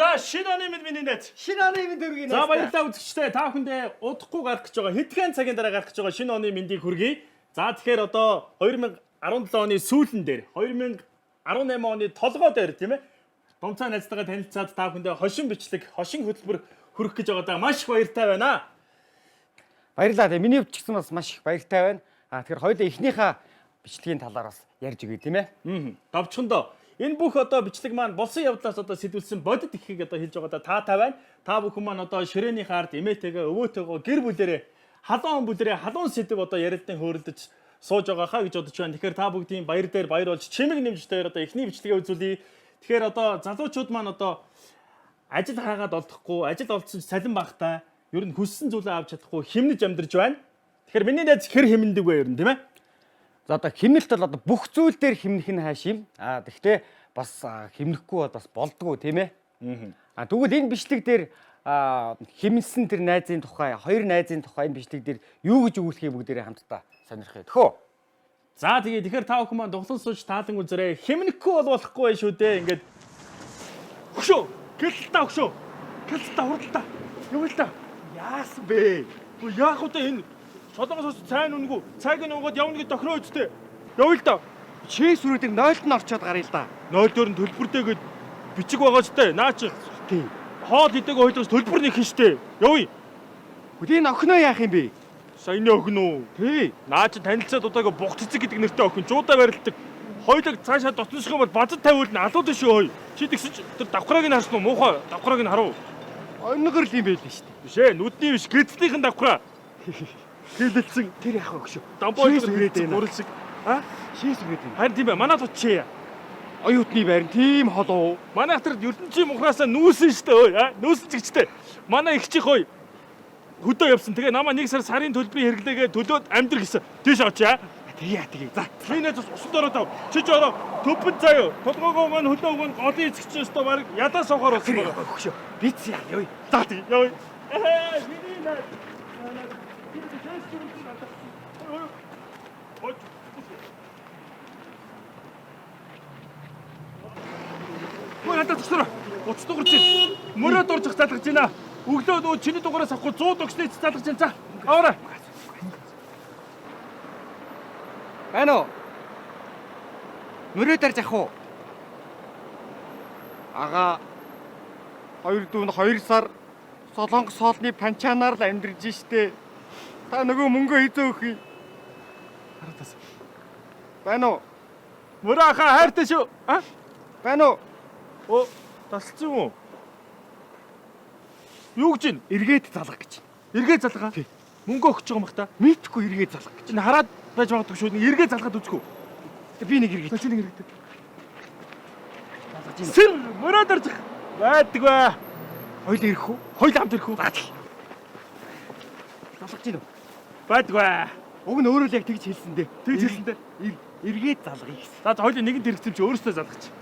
За шинэ оны миний найз. Шинэ оны минь төргийн За баярлалаа үзэгчдээ. Та бүхэндээ удахгүй гарах гэж байгаа хэдхэн цагийн дараа гарах гэж байгаа шинэ оны мэндийг хүргэе. За тэгэхээр одоо 2017 оны сүүлэн дээр 2018 оны толгой дээр тийм ээ. Бомцаа найзтайгаа танилцаад та бүхэндээ хошин бичлэг, хошин хөтөлбөр хүргэх гэж байгаадаа маш их баяртай байна. Баярлалаа. Тэгээ миний хувьд ч гэсэн бас маш их баяртай байна. Тэгэхээр хоёулаа эхнийхээ бичлэгийн талаар бас ярьж өгье тийм ээ. Давчхандаа энэ бүх одоо бичлэг маань болсон явдлаас одоо сэтүүлсэн бодит ихийг одоо хэлж байгаа та тавина. Та бүхэн маань одоо ширээний хаард эмээтэйгээ өвөөтэйгөө гэр бүлэрээ халуун бүлэрээ халуун сэдв одоо ярилцсан хөөрөлдөж сууж байгаа хаа гэж бодож байна. Тэгэхээр та бүгдийн баяр дээр баяр болж чимэг нэмжтэйгээр одоо эхний бичлэгээ үзүүлье. Тэгэхээр одоо залуучууд маань одоо ажил хаагаад олдохгүй, ажил олдсон салин багтаа ер нь хүссэн зүйлээ авч чадахгүй хэмнэж амьдарч байна. Тэгэхээр миний найз хэр хэмндэг вэ ер нь тийм ээ? За одоо хэмнэлт бол одоо бүх зүйл дээр хэмнэх нь хайш юм. Тэгэхдээ бас хэмнэхгүй бас болдгоо тийм ээ. Тэгвэл энэ бичлэг дээр хэмнэлсэн тэр найзын тухай, хоёр найзын тухай энэ бичлэг дээр юу гэж өгүүлэхийг бүгдээрээ хамтдаа сонирхъя. Тэхөө. За тэгэхээр та бүхэн маань дуглан сууж таалан үзээрэй. Хэмнэхгүй бол болохгүй байх шүү дээ. Ингээд хөшөө, гэлтаа хөшөө. Гэлтаа хурдтаа. Юу л та? Яасан бэ? Яах вэ энэ? Солонгос цайн үнгүү. Цайг нь унгад явна гэж тохироо үсттэй. Явъя л да. Чээ сүрүүд дээр 0-д нь орчоод гаръя л да. 0 дээр нь төлбөртэйгээд бичиг байгаа ч тээ. Наа чи. Тий. Хоол идээг ойлгож төлбөр нэг хийн штэ. Явъя. Хөдийн охиноо яах юм бэ? Саяны охин уу? Тий. Наа чи танилцаад удаагаа бух цэцэг гэдэг нэртэй охин жуудаа барилдаг. Хоёулаа цаашаа дотносох юм бол базар тавиул нь алууд шүү хой. Чи тэгсэж тэр давхрааг нь харсан уу? Муухай давхрааг нь харав. Өнгөр л юм байл нь штэ. Биш ээ, нүдний биш, гэрлийнхэн давхраа. Хэлэлцэн Тэр яах вэ гэж. дамбой хүрээд гурилсэг. Шээс үгээд юм. Харин тийм ээ, манайд очие. Оюутны байрн тийм холоо. Манайх тэр ертөнцийн мухраасаа нүүсэн штэ ой. Нүүсэн ч гэжтэй. Манай их чих хой. Хөдөө явсан. Тэгээ намаа 1 сар сарын төлбөрийн хэрэглээгээ төлөөд амьдр гэсэн. Тийш очие. Тэгээ. За. Минь зөв усанд ороод тав. Чи ч ороо төпөн заяа. Толгоогоо маань хөлөөг маань голын эзэгч өстө баг ядаа сохоор болсон байгаа. Хөшөө. Биц яа ёо. За тий. Явъя. Миний наа. Мөн хатаа төгсөрөө. Уц дуурч чинь. Мөрөө дурж залгаж байна. Өглөө нөө чиний дугаараас авахгүй 100 төгснөй залгаж байна. За. Аваарай. Байна уу? Мөрөө дарж ах уу? Ага. 2 дүүн 2 сар Солонгос хоолны панчаанаар л амьдарч штэ. Та нөгөө мөнгөө хизээ өгөх юм. Харатаас. Байна уу? Мөрөө хаа хайртай шүү. Байна уу? Оо, тасалсан уу? Юу гэж ин? Эргээд залгах гэж. Эргээ залгаа. Мөнгө өгч байгаа юм бах та. Мэдхгүй эргээд залгах гэж. Энэ хараад байж магадгүй шүү. Эргээ залгаад үзэхгүй. Би нэг эргээд. Чи нэг эргээтэй. Залгаж ийн. Сэр мөрөө дөрж байдаг бай. Хоёул ирэх үү? Хоёул хамт ирэх үү? Залгаж ийн үү? Байдаг бай. Уг нь өөрөө л яг тэгж хэлсэн дээ. Тэгж хэлсэн дээ. Эргээд залгая гэсэн. За хоёул нэгэнд хэрэгцэм чи өөрөөсөө залгач.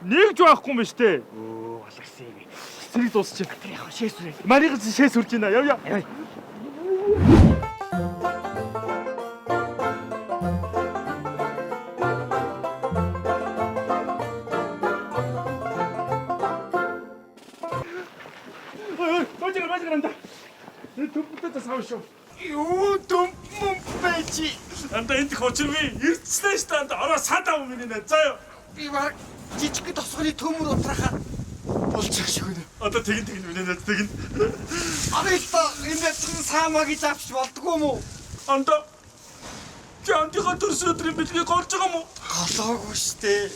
Нэгж байхгүй юм ба штэ. Алгасан юм. Сэрийг дуусчих. Тэр яг шээс үрээ. Марийг шээс үрж байна. Явъя. Бажиг рамда. Төмпөтө савшоо. Юу төмпөм бэжи. Анда энд хочиргүй ирцлээ штэ анда ороо садаа миний нэ. Заяа. Би баг жижиг тосгоны төмөр утрахаа болчих шиг үнэ. Одоо тэгин миний нэ тэгин. Арилта энэ саамаа гэж авч болдгоо юм уу? Анда Жантиха төрсөн өдрийн бэлгийг голж байгаа юм уу? Голоогүй штэ.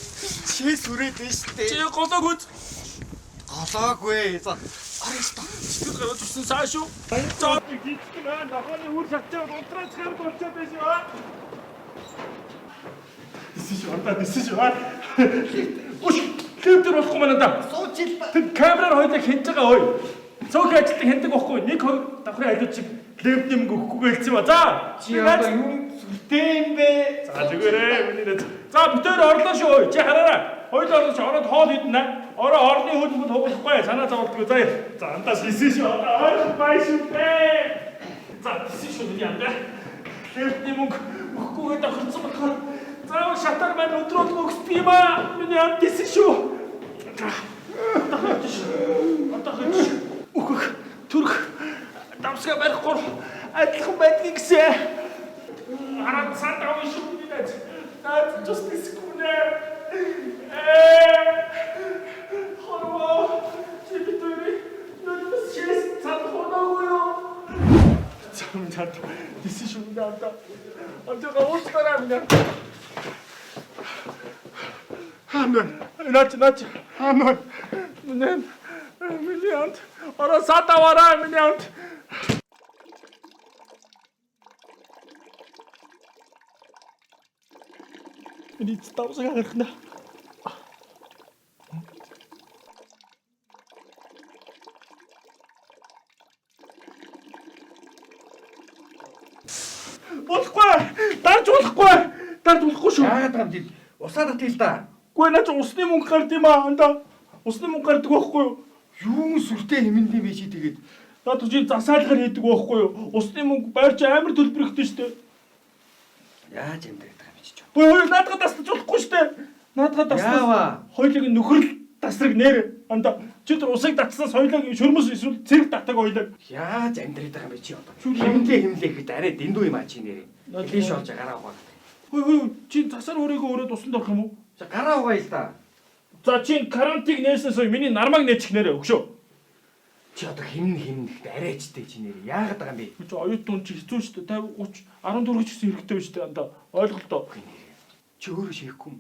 Шээс үрээд байна штэ. Чи голоогүй. Голоогүй. За арилта. Чи гараад ирсэн цаа шүү. За гिचгэн аа нохооны үр шатчаад унтраач хэрэг болчиход байж аа. This is what. Уш, лифтер болохгүй маань да. Суучил. Тэр камераар хоёулаа хянж байгаа хой. Цөөхөн ажилтан хяндаг байхгүй. Нэг хоёр давхрын ажилч шиг лифтний мөнгө өгөхгүй гэлцсэн ба. За. Чи одоо юу сүртэй юм бэ? За тэгээрээ миний нэ. За битээр орлоо шүү хой. Чи хараарай. Хоёул орлооч ороод хоол идэнэ. Ороо орны хөлбөнд хугалахгүй. Санаа зовлтгүй. За андаас хийсэн шүү. Аа бай шүү бэ. За тийш шүү миний андаа. Лифтний мөнгө өгөхгүйгээ давхарсан болохоор Заавал шатар маань өдрөд өгсдөг юм аа. Миний хамт исэн шүү. Одоо хөөж. Үхэх, төрөх. Давсгаа барихгүй адилхан байдгийг гэсэн. Хараад санд авах шүү миний найз. Найз justice гүнэ. Хорвоо. Чипитори. Нүдс шээс цад хоноогүй. Цамцад. Дисэн шүү надаа. Онцгой уучлаарай минь. Амен. Нач. Амен. Минь. Миллион. Ора сатавара миллион. Миний тавсаг гарахна. Болохгүй. Дарж болохгүй шүү. Яагаад юм бэ? Усаад атъя л да. Гүй наач усны мөнгө гард юм аа. Анда усны мөнгө гардаг байхгүй юу? Юун сүртэй хэмнэний бэ чи тэгээд. Наад чи засаалгаар хийдэг байхгүй юу? Усны мөнгө байрч амар төлбөрөгтэй шүү дээ. Яаж амьдрах юм чи ч. Ой наадгаа тасдаж болохгүй шүү дээ. Наадгаа тасдаж. Яава. Хоёлыг нөхөрл тасраг нэр. Анда чи тэр усыг татснаас хоёлыг шөрмөс эсвэл цэрэг татаг хоёлыг. Яаж амьдрах юм бэ чи одоо? Хэмнээ гэхэд арай дэндүү юм а чи нэрээ. Лиш олж гараа угаа. Ой чи засаар өөрийгөө өрөөд усанд орох юм уу? За гараа угаа л да. За чи карантиг нээснээс миний нармаг нээчих нэрээ өгшөө. Чи одоо хэмнэхэд арайчтэй чи нэрээ. Яагаад байгаа юм бэ? Чи оюут дунд чи хэцүү шүү дээ. 50 30 14 ч гэсэн хэрэгтэй байна шүү дээ. Анда ойлголтоо. Чи өөрөө шихгүй юм.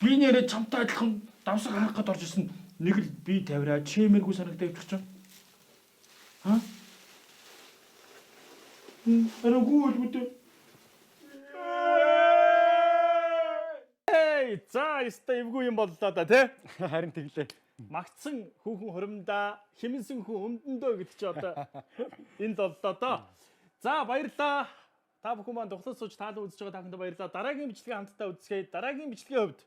Би нэрээ чамтай адилхан давсаг харах гээд орж ирсэн. Нэг л би тавираа чимэргүй санагдаж явчих чинь. Ха? Араггүй л бүдэ. За яста эвгүй юм боллоо да тий. Харин тэглээ. Магтсан хүүхэн хуримдаа хэмнсэн хүн өмдөндөө гэдэг чи одоо энэ л боллоо доо. За баярлаа. Та бүхэн маань дуглаж сууж таалан үзэж байгаа та бүхэнд баярлалаа. Дараагийн бичлэгээ хамтдаа үзье. Дараагийн бичлэгийн хувьд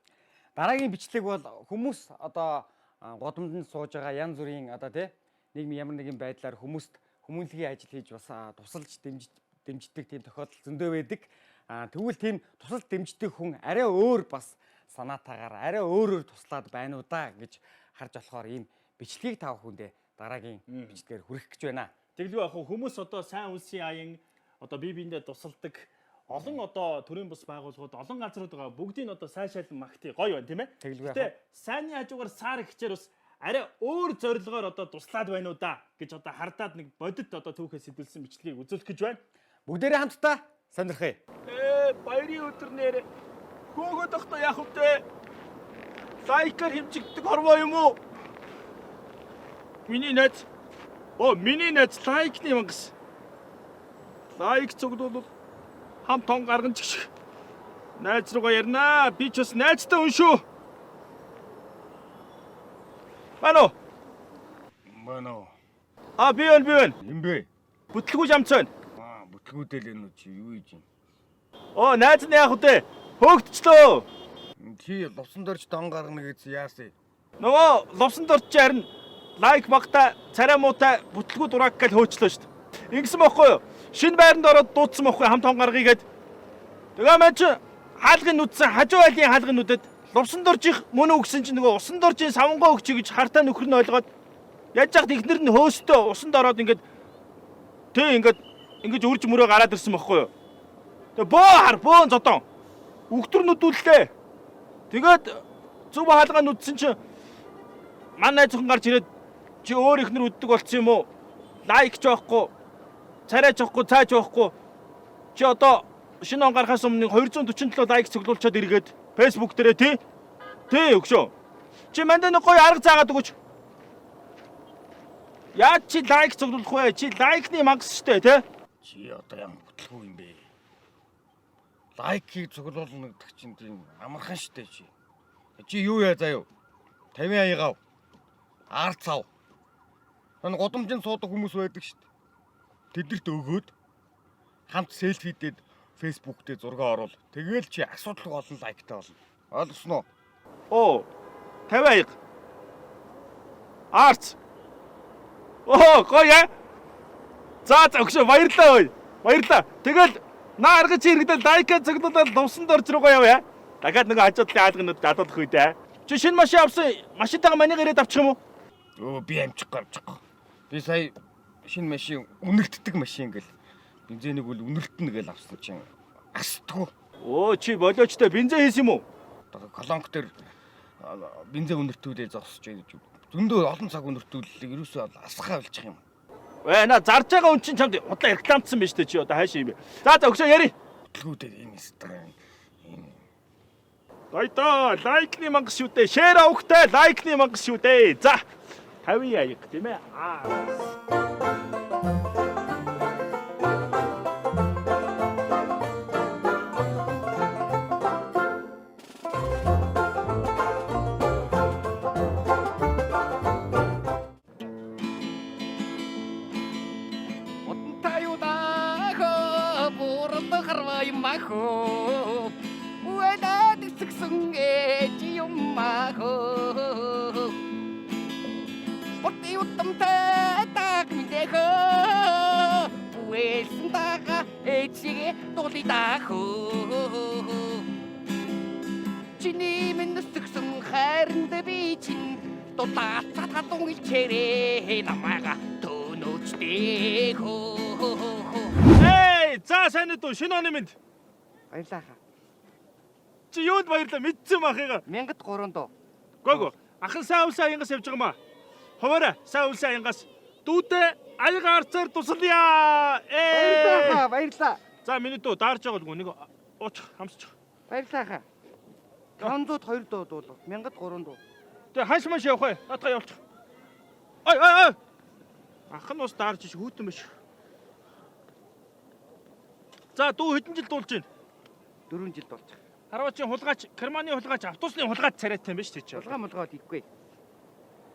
Дараагийн бичлэг бол хүмүүс одоо годомдонд сууж байгаа янз бүрийн одоо тий нийгмийн ямар нэгэн байдлаар хүмүүст хүмүүнлэгийн ажил хийж бас тусалж дэмждэг тийм тохиолдол зөндөө байдаг. Тэгвэл тийм тусалж дэмждэг хүн арай өөр бас санаатаагаар арай өөрөөр туслаад байна уу да гэж харж болохоор ийм бичлэгийг тав хүндээ дараагийн бичлэгээр хүргэх гэж байна. тэглгүй яг хүмүүс одоо сайн үнсийн аян одоо бие биендээ тусалдаг олон одоо төрийн бус байгууллагууд олон газрууд байгаа бүгдийг одоо сайшаалан магтъя гоё байна тийм ээ. Гэтэ сайнны хажуугаар сар ихчээр бас арай өөр зорилгоор одоо туслаад байна уу да гэж одоо хардаад нэг бодит одоо түүхээс сэдвэлсэн бичлэгийг үзүүлэх гэж байна. Бүгдээрээ хамтдаа сонирхъя. Баярын өдөр нэр хөөгд өгтөө яах вэ? Лайкер хэмжигддэг хорвоо юм уу? Миний найз лайкны мангас. Лайк цуглуул хам тон гарган чиг. Найз руугаа ярина. Би ч бас найзтай хүн шүү. Мано. Би байна. Юм бэ? Бүтлгүй жамц байна. Бүтлгүүдэл энэ чи юу хийж юм? Найз нь яах вэ? Хөөгдчлөө. Чи лувсан дорж дон гаргана гэсэн яасан? Нөгөө лувсан дорж харин лайк багта царай муутай бүтлгүй дураг гэж хөөчлөө шүү дээ. Ингэсэн байхгүй юу? Шинэ байранд ороод дуудсан байхгүй хамт тон гаргая гээд. Тэгээ маань чи хаалгын нүдсэн хажуу айлын хаалгын нүдэд лувсан доржих мөн өгсөн чинь нөгөө усан доржийн савнгоо өгч гэж хартаа нөхөр нь ойлгоод яаж яхад ихнэр нь хөөстөө усанд ороод ингэж үрж мөрөө гараад ирсэн байхгүй юу? Тэгээ бөөн зодон үхтэр нүдүүллээ. Тэгээд зөв хаалгаа нүдсэн чинь манай зөвхөн гарч ирээд чи өөр ихнэр үддэг болцсон юм уу? Лайк ч байхгүй, царайч байхгүй, цааж байхгүй. Чи одоо шинэ он гарахаас өмнө 247 лайк цуглуулчаад иргээд Facebook дээрээ тий өгшөө. Чи манд нэг гоё арга заагаад өгөөч. Яаж чи лайк цуглуулах вэ? Чи лайкны мангас штэ тий? Чи одоо ямар бүтлгүй юм бэ? Лайкийг цуглуулна гэдэг чинь тийм амархан штэ чи. Чи юу яа заяа? 50 аягаав. Арц ав. Энэ годомжинд суудаг хүмүүс байдаг штэ. Тэдэрт өгөөд хамт селфи дээд Facebook дээр зураг оруул. Тэгээл чи асуудалгүй олон лайктай болно. Ойлгосноо? 50 аяг. Арц. Гоё. За өгшөө баярлалаа ой. Баярлалаа. Тэгэл Наа аргаж иргэдэл лайк цогцолтой дувсан дорж руугаа явъя. Дахиад нөгөө хажуудлын хаалганууд дадуулах үү дээ. Чи шинэ машин авсан. Машинтайгаа манийг ирээд авчих юм уу? Өө би амжихгүй. Би сая шинэ машин үнэртдэг машин гэл. Бензинийг бол үнэртнэ гэл авсан чинь асдгүй. Оо чи болоочтой бензин хийсэн юм уу? Колонк дээр бензин үнэртүүлээ зогсож байж зөндөө олон цаг үнэртүүлэлийг ерөөсөө асахаа болчих юм. На зарж байгаа хүн чинь чамд удаан рекламцсан байж тээ чи одоо хаашаа юм бэ? За өгшөө яри. Хөтөлгүүдээ энэ стар. Гайда лайкны мангас шүү дээ. Шеэр авахтай лайкны мангас шүү дээ. За 50 аяг тийм ээ. Maho, wala di saksang eji yung maho. Pati utam tatak mi deko, pues taka eji toli taho. Chini min saksang harin de bichin, to ta tatong ilchere namaga tonoch deko. За сайн уу шинэ оны минь. Баярлалаа. Чи юунд баярлаа мэдсэн махыга. 1300 доо. Гого. Ахан сайн улсын аянгаас явж байгаа маа. Хуваараа сайн улсын аянгаас дүүдээ аяга арцаар тусалъя. Баярлалаа. За миний дүү даарж байгаа л нэг ууч хамсч. Баярлалаа. 502 доо дуулав. 1300 доо. Тэгээ хаш маш явах бай. Атга явуулчих. Ой. Ахан ус даарж иш хүүтэн биш. За дүү хэдэн жил дуулж байна? 4 жил болж. Харвачийн хулгайч, Германы хулгайч, автобусны хулгайч царайтай юм биш үү чи? Хулгай ихгүй.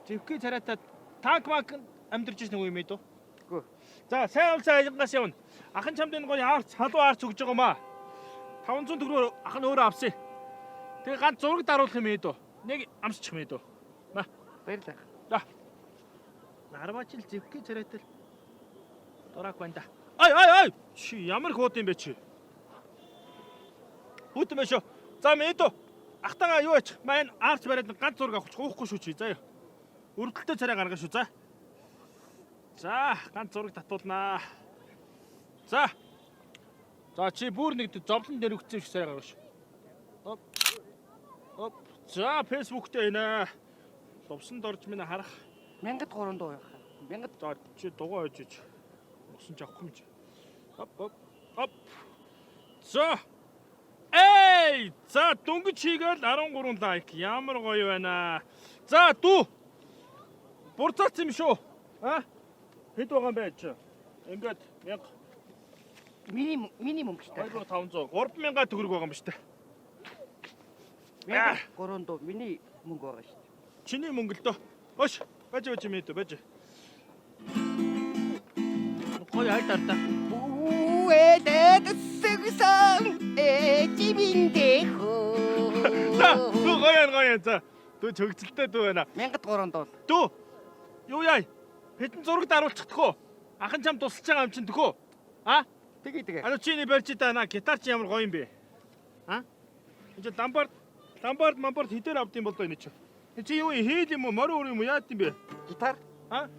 Живхий царайтай танк мак амьдарч ирсэн үе юм ээ дөө. Үгүй. За сайн улсын аянгаас явна. Ахан чамд энэ гоё арц халуун арц өгж байгаа маа. 500 төгрөгөөр ахан өөрөө авсан. Тэгээ ганц зураг даруулах юм ээ дөө. Нэг амсчих юм ээ дөө. Ба. Баярлалаа. За. Харвачил живхий царайтай дурак байна да. Ай. Чи ямар хууд юм бэ чи? Хүүтэн биш үү? За мэдөө. Ахтагаа юу ач? Маань арч бариад ганц зураг авах уухгүй шүү чи. За юу. Өрдөлтөө царай гаргана шүү. За ганц зураг татуулнаа. За чи бүр нэг зовлон дээр өгсөн шиг царай гаргана шүү. Оп. За Facebook дээр энэ лувсан дорж минь харах. 1300 доо явах. 1000. За чи дугаа ойж ич. Усан жавах юм чи. Оп. За. За дөнгөж хийгээл 13 лайк. Ямар гоё байна. За дүү. Бурцаац юм шүү. Хэд байгаа юм бэ чи? Ингээд 1000 минимум гэхтэй. 2500 3000 төгрөг байгаа юм ба штэ. 1300 миний мөнгө байгаа шүү. Чиний мөнгө л дөө. Ош. Баж мэдээ баж. Гоё хайлтартаа. Уэдэд сэгсэн эжиминдехо. Дүү гоё. За. Дүү чөгцөлтэй дүү байна. 1300 доо. Дүү. Юу яа? Хэдэн зураг даруулчихдаг уу? Ахан чам тусалж байгаа юм чинь төхөө. Тэгээ. Чиний барьж та гитар чи ямар гоё юм бэ? Энд чи ламбард хідээр авд юм бол доо энэ чи. Чи юу хийл юм уу? Морин өөр юм уу? Яад юм бэ? Гитар.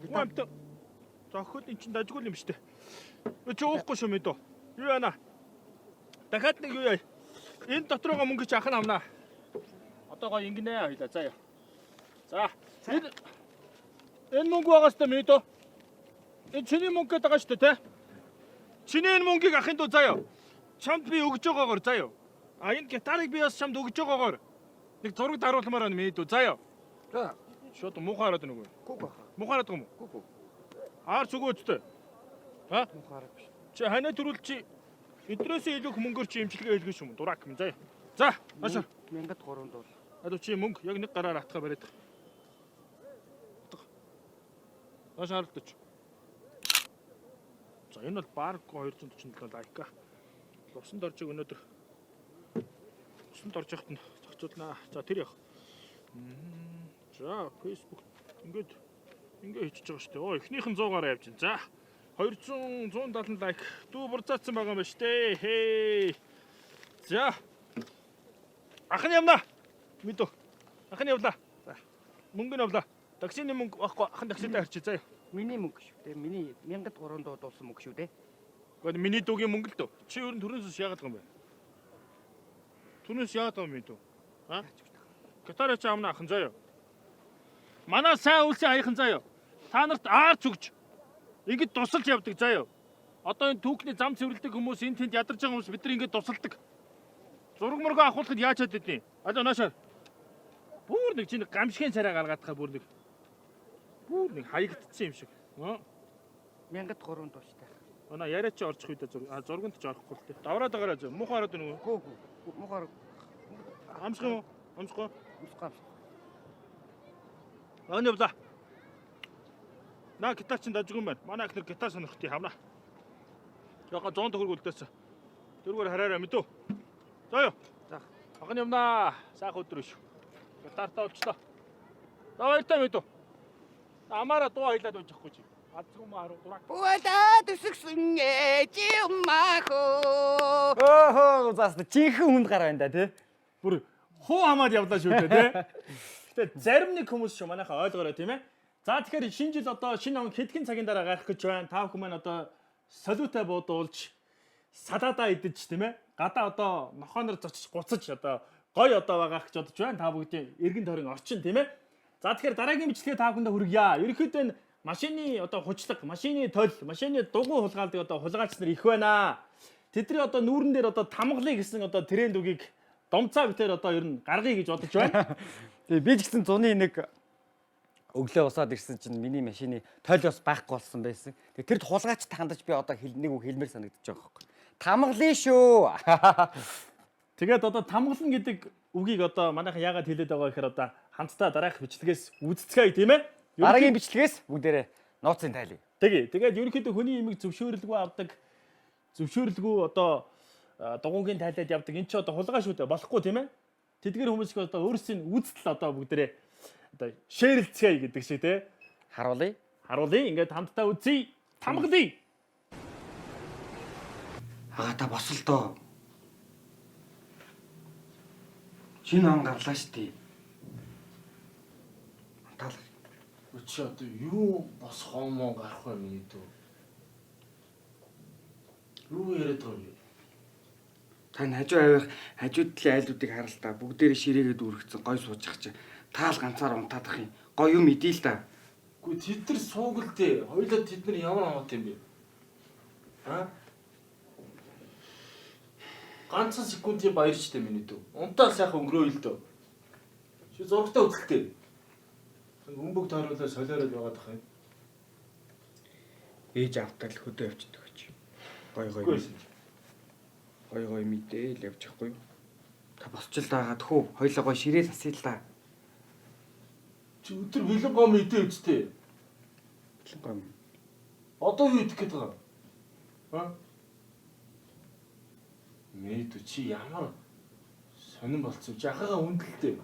Гуамт. Зохиол эн чин дажгүй юм штэ. Чи уухгүй шүү мэдөө. Юу яана? Дахиад нэг юу яа? Энэ дотроо мөнгө чи ахын авнаа. Одоо гоё ингэнэ хоёлаа. За яа. За. Энэ мөнгө байгаа штэ мэдөө. Энэ чиний мөнгө гэдэг байгаа штэ те. Чиний энэ мөнгийг ахын дуу заяа. Чамд би өгж байгаагаар заяа. Энэ гитарыг би бас чамд өгж байгаагаар нэг зураг даруулмаар байна мэдөө заяа. За. Шууд муухаараад нэг үү? Гүг. Муухаараад юм уу? Гүг. Аарч өгөөдтэй. Мухаарах биш. Чи ханаа төрүүл чи эдрээсээ илүү мөнгөөр чи имчилгээ хийлгэж юм дурак юм заяа. За, аашаа. 1300 доо. Адуу чи мөнгө яг нэг гараар атгаа бариад. Аашаа харалтч. За энэ бол баг 247 лайк. Лувсан доржиг өнөөдөр. Лувсан дорж яхад нь зохицуулнаа. За тэр яах. За Facebook ингээд хийчихэж байгаа шүү дээ. Эхнийх нь 100 гараа явж байна. За 200 170 лайк дүү бурцаацсан байгаа юм ба штэ. Хей. За. Ахын явна. Мэдөө. Ахын явлаа. За. Мөнгө нь авлаа. Таксины мөнгө байхгүй ахын такситай харчих заяа. Миний мөнгө шүү дээ. Миний 1300 дуулсан мөнгө шүү дээ. Гэхдээ миний дүүгийн мөнгө л дөө. Чи ер нь түрнээс яагаад байгаа юм бэ? Түрнээс яагаад байгаа юм бэ дүү? Аа? Гитараа чи амна ахын заяа. Манай сайн үлсийн аяхан заяа. Та нарт аарч өгч ингэж тусалж явдаг заяа. Одоо энэ түүхний зам цэвэрлдэг хүмүүс энэ тэнд ядарч байгаа хүмүүс бид нар ингэж тусалдаг. Зураг мөргөө авахулахад яаж чаддیں۔ Одоо наашаа. Бүр нэг чинь гамшигын царай гаргаадахаа бүр нэг хаягдчихсан юм шиг. 1300 дуустай. Манай яриа чи орчих үедээ зурганд ч орохгүй л тээ. Давраад байгаараа зөө. Муухай хараад байна уу? Хөө мохоор Амсах юм уу? Амсахгүй. усгав. Аны явлаа. Наа гитар чин дажгүй юм байна. Манай ихнэр гитар сонирхтыг хавна. Яга 100 төгрөг үлдээсэн. Дөрвөр хараараа мэдөө. За юу. За. Ахын юмнаа. Сайхан өдөр шүү. Гитартаа олчлоо. За баяртай мэдөө. Амаараа дуу хоёлаад байж ахгүй чи. Азгүй маа 10 дураа. Бууда төсгсөн ээж юмахоо. Өөхөө зааста чихэн хүнд гар байна да тий. Бүр хуу хамаад явлаа шүү дээ тий. Гэтэ зарим нэг хүмүүс шүү манайхаа ойлгоорой тийм ээ. За тэгэхээр шинэ жил одоо шинэ он хэдхэн цагийн дараа гарах гэж байна. Та бүхэн маань одоо солиутай буудуулж салаадаа идэж тийм ээ. Гадаа одоо нохоонор зочиж гуцаж одоо гой одоо байгаа гэж бодож байна. Та бүгдийн эргэн тойрон орчин тийм ээ. За тэгэхээр дараагийн бичлэгээ та бүхэндээ хүргье. Ерөнхийдөө энэ машины одоо хучлаг, машины тол, машины дугуй хулгайлдаг одоо хулгайч нар их байна. Тэдний одоо нүүрэн дээр одоо тамгалыг гэсэн одоо тренд үгийг домцаа битээр одоо ер нь гаргая гэж бодож байна. Тэгээ би ч гэсэн зуны нэг өглөө усаад ирсэн чинь миний машины тойл бас байхгүй болсон байсан. Тэгээ тэр хулгайчд хандаж би одоо нэг үг хэлмээр санагдаж байгаа байхгүй. Тамгалын шүү. Тэгээд одоо тамгалан гэдэг үгийг одоо манайхан яагаад хэлээд байгаа гэхээр одоо хамтдаа дараах бичлэгээс үзцгээе тийм ээ. Дараагийн бичлэгээс бүгдээрээ нууцын тайлъя. Тэгээд ерөнхийдөө хүний имийг зөвшөөрөлгүй авдаг. Зөвшөөрөлгүй одоо дугуйгийн тайлаад явдаг. Энд чи одоо хулгай шүү дээ. Болохгүй тийм ээ. Тэдгээр хүмүүс их одоо өөрсдийн үзэл одоо бүгдээрээ одоо шеэрлцгээе гэдэг шиг тийм ээ. Харуулъя. Ингээд хамтдаа үзье. Тамгалъя. Та босолдоо. Шинэ он гарлаа штий. Тал. Чи одоо юу босох хомоо гарах вэ миний дүү? Юу яриад байгаа юм бэ? Тань хажуу авих хажууд талын айлуудыг харал та бүгдээрээ ширээгээд үргэцэн гой суучих чи. Таал ганцаар унтаадах юм. Гой юм идэе л та. Гү тэд нар суугал дээ. Хоёлаа тэд нар ямар амт юм бэ? Аа? Ганцхан секундын баярчтай миний дүү. Унтаа сайхан өнгөрөө л дөө. Чи зургтаа үзэлтэй. Өмбөг тааруулаа солиороод байгаад ах юм. Ээж автал хөдөө явчихдаг гэж. Гой мэдээл явчихгүй. Та босч л дагаад хөө хоёлоо гой ширээл асъя л та. Чи өдөр бэлэн гом идэ үсттэй. Бэлэн гом. Одоо юу идэх гээд байгаа? Аа? Мэдүү чи ямар сонирн болцсон. Чи ахыгаа үндэлтэй.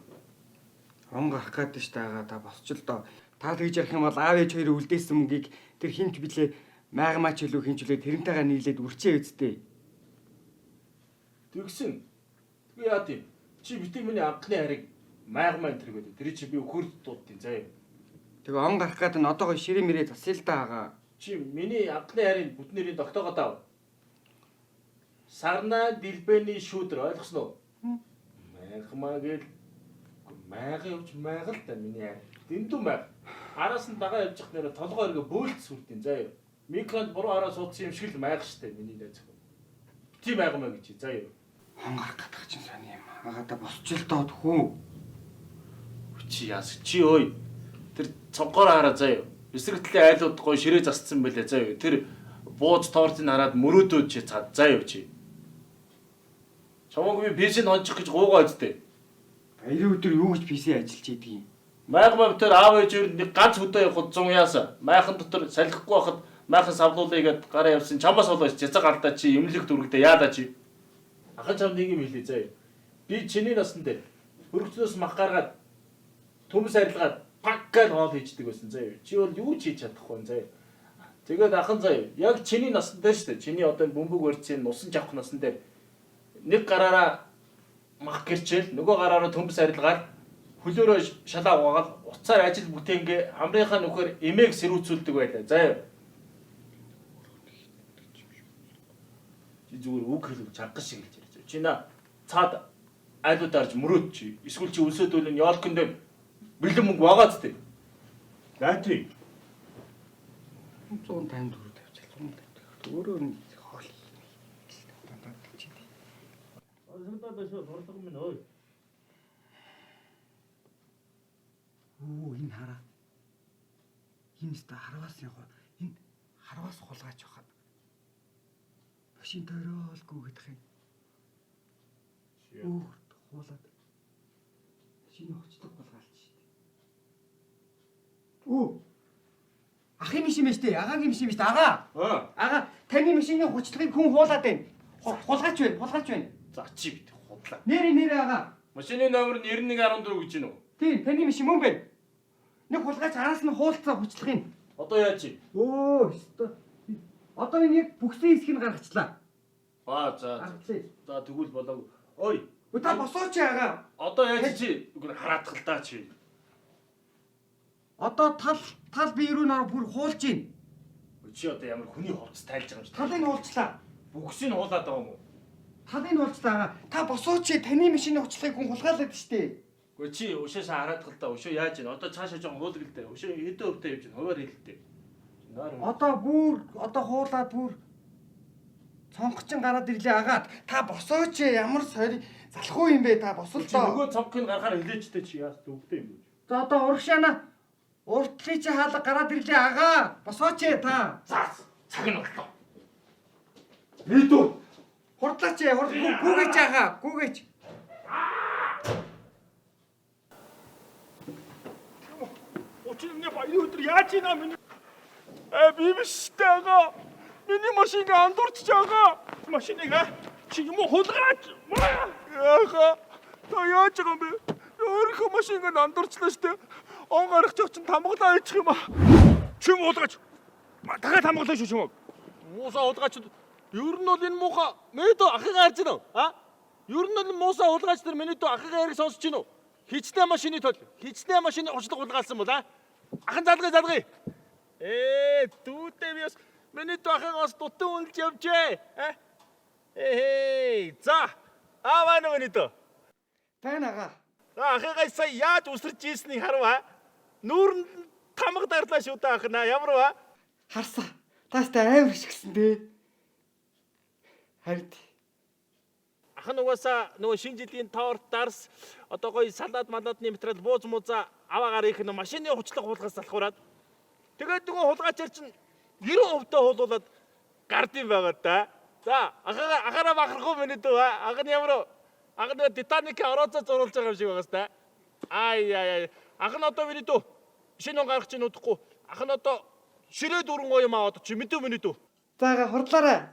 Он гарах гээд ш таага та босч л доо. Та тэгж ярих юм бол аав ээж хоёр үлдээсэн мөнгийг тэр хинч билээ майгамаач илүү хинчүүлээ тэрнтэйгээ нийлээд үрчээ үсттэй. Тэгсэн. Тэгээ яа тийм. Чи битээ миний анхны харийг майгамаа энэ гэдэг. Тэр чи би өхөр дуудтیں۔ Заа юу. Тэгээ он гарах гээд н одоогоо ширээ мэрээ засъя л таага. Чи миний анхны харийн бүтнэрийн тогтоогоод ав. Сарна Дилбэний шүүдэр ойлгосноо? Майгамаа гэл майга явж майга л та миний харь. Дэндүү майга. Араас нь дагаа явж явах нэрэ толгой өргө бөөлт сүрдیں۔ Заа юу. Микронд буруу араа суудсан юм шиг л майга штэ миний дайцх. Бити майгамаа гэж. Заа юу. Он гарах гэдэг чинь сони юм. Ага та босч л доо хөө. Чи яас чи ой. Тэр цонхоор хараа заа юу. Эсрэг талын айлууд гой ширээ засцсан байлээ заа юу. Тэр бууз тортыг хараад мөрөөдөөд чи цаад заа юу чи. Чамаг би бензин ончих гэж гуугаа үсттэй. Баярын өдөр юу гэж PC ажиллаж идэг юм. Майгмаг тэр аав ээжээр нэг ганц хөдөө явахд 100 яасан. Майхан дотор салхихгүй байхад майхан савлуулъя гэд гараа явсан. Чамбас болооч цэцэг алдаа чи эмнэлэг дүргдээ яадаа чи. Ахын чам нэг юм хэлээ заа юу. Би чиний насн дээр хөргөцнөөс мах гаргаад төмс арилгаад пак гал хоол хийждэг байсан заа юу. Чи бол юу ч хийж чадахгүй заа юу. Тэгээд ахын заяа яг чиний насн дээр шүү дээ. Чиний одоо бөмбөг барьцын нусан жавх насн дээр нэг гараараа мах гэрчээл нөгөө гараараа төмбөс арилгаар хөлөөрөө шалаа угаагаад уцаар ажил бүтээнгээ амрынхаа нөхөр эмээг сэрүүцүүлдэг байлаа. Заяа. Чи зүгээр үг хэлв чангас шиг хэлж ярьж. Чи на цаад айлууд арж мөрөөд чи. Эсвэл чи өлсөдөл нь яолконд бэлэн мөнгө вагаад тээ. Гати. 150 төгрөг тавьчихлаа. 150 өөрөө нь хоол. Өсөдөө шо борлого минь ой. Оо энэ хараа. Энэ ста харваас яг энэ харваас хулгайч байхад. Машин тойроолгүй гэдэг юм. Өөр хуулаад. Шинэ хоцдог болгоалч шүү дээ. Оо. Ах юм шиг юм шүү дээ. Агааг юм шиг юм шүү дээ. Агаа. Агаа таны машины хуцлагыг хүн хуулаад байна. Хулгайч байна. Хулгайч байна. За чи бит худлаа. Нэр агаа. Машины номер нь 9114 гэж байна уу? Тийм, таны машин мөн байна. Нэг хулгайч араас нь хуулцаа хуцлах юм. Одоо яа чи? Оо, өстө. Одоо энэ яг бүхсийн хэсгийг гаргачлаа. За. Гаргачлаа. За тэгвэл болоогүй. Ой. Та босооч агаа. Одоо яаж чи үгүй хараадах л даа чи. Одоо тал бие рүү нөр бүр хуулж гин. Чи одоо ямар хүний хувцас тайлж байгаа юм чи? Талыг хуулчлаа. Бүгсийг нь хуулаад байгаа юм уу? Талыг хуулчлаа агаа. Та босооч таны машины хуцлагыг хүн хулгайлаад штэ. Үгүй чи өшөөс хараадах л даа. Өшөө яаж ийн? Одоо цаашаа жоохон хуулаг л дээ. Өшөө хэдэн өвтэй явж байна? Хуваар хэлэлтэй. Одоо хуулаад бүр цонхчин гараад ирлээ агаа. Та босооч ямар сори залах уу юм бэ? Та босол Чи доо. нөгөө цонхыг гарахаар хэлээчтэй чи яас өвтэй юм бэ? За одоо урагшаана. Уртлын чи хаалга гараад ирлээ агаа. Босооч та. За цаг нь боллоо. Мэдүү. Хурдлаач гүгэж агаа. Гүгэж. Өчигдөр баярын өдөр яаж ийна миний? Би биш таага. Миний машиныг андуурч байгаа. Машиныг чи юм уу хулгаач? Яаха. Та яаж байгаа юм бэ? Өөрийнхөө машиныг андуурчлаа штэ. Он гарах ч чинь тамгалаа ээчих юм аа. Чим хулгаач. Дахиад тамгалаа шүү чимээ. Муусаа хулгаач. Ер нь бол энэ муухай мэдөө ахыг харж байна уу? Ер нь бол муусаа хулгаач нар миний дөө ахыг яриг сонсож байна уу? Хичнээн машины тол. Хичнээн машины учлаг хулгаалсан бол Ахын залгай. Дүүтэй би бас миний дөө ахыгаас дутан үнэлж явжээ. За. Аваа нөгөө дөө. Тань агаа. Ахыгаа сая яаж усарч ийснийг харав. Нүүрэн тамга дарлаа шүү дээ ахна. Ямар вэ? Харсан. Таастай амар шигсэн дээ. Харин Ахын угаасаа нөгөө шинэ жилийн торт дарс одоо гоё салаад малаадны материал бууз мууза аваагаар их нэг машины хучлаг хуулгаас залхуураад тэгээд нөгөө хулгайчаар чинь 90% хуулуулад гардын байгаа да. За ахаараа бахархуу миний дөө. Ах нь ямар ах нь Титаникийн орооцоо зурулж байгаа юм шиг байгаас да. Ай. Ах нь одоо миний дөө шинэ он гарах чинь удахгүй. Ах нь одоо ширээ дөрөн гоё юм аваад чи мэдүү миний дөө. заага хурдлаарай.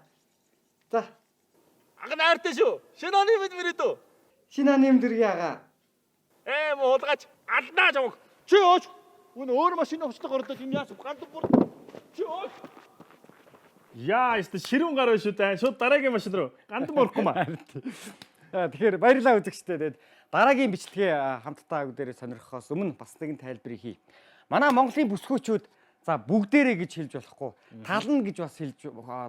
За. Ах нь хайртай шүү. Шинэ оны мэд миний дөө. Шинэ нэм дэрги агаа. Муу хулгайч алднаа жавг. Чи өөч. Үн өөр машины хучлаг орлоо юм яас гандан бүр. Чи өөч. Яа, эсвэл ширүүн гар шүү дээ. Шууд дараагийн машин руу гандан мөрөхгүй маа. Тэгэхээр баярлалаа үзэгчдээ. Тэгээд дараагийн бичлэгээ хамтдаа бүгдээрээ сонирхохоос өмнө бас нэгэн тайлбарыг хий. Манай Монголын бүсгүүчүүд за бүгдээрээ гэж хэлж болохгүй, тална гэж бас хэлж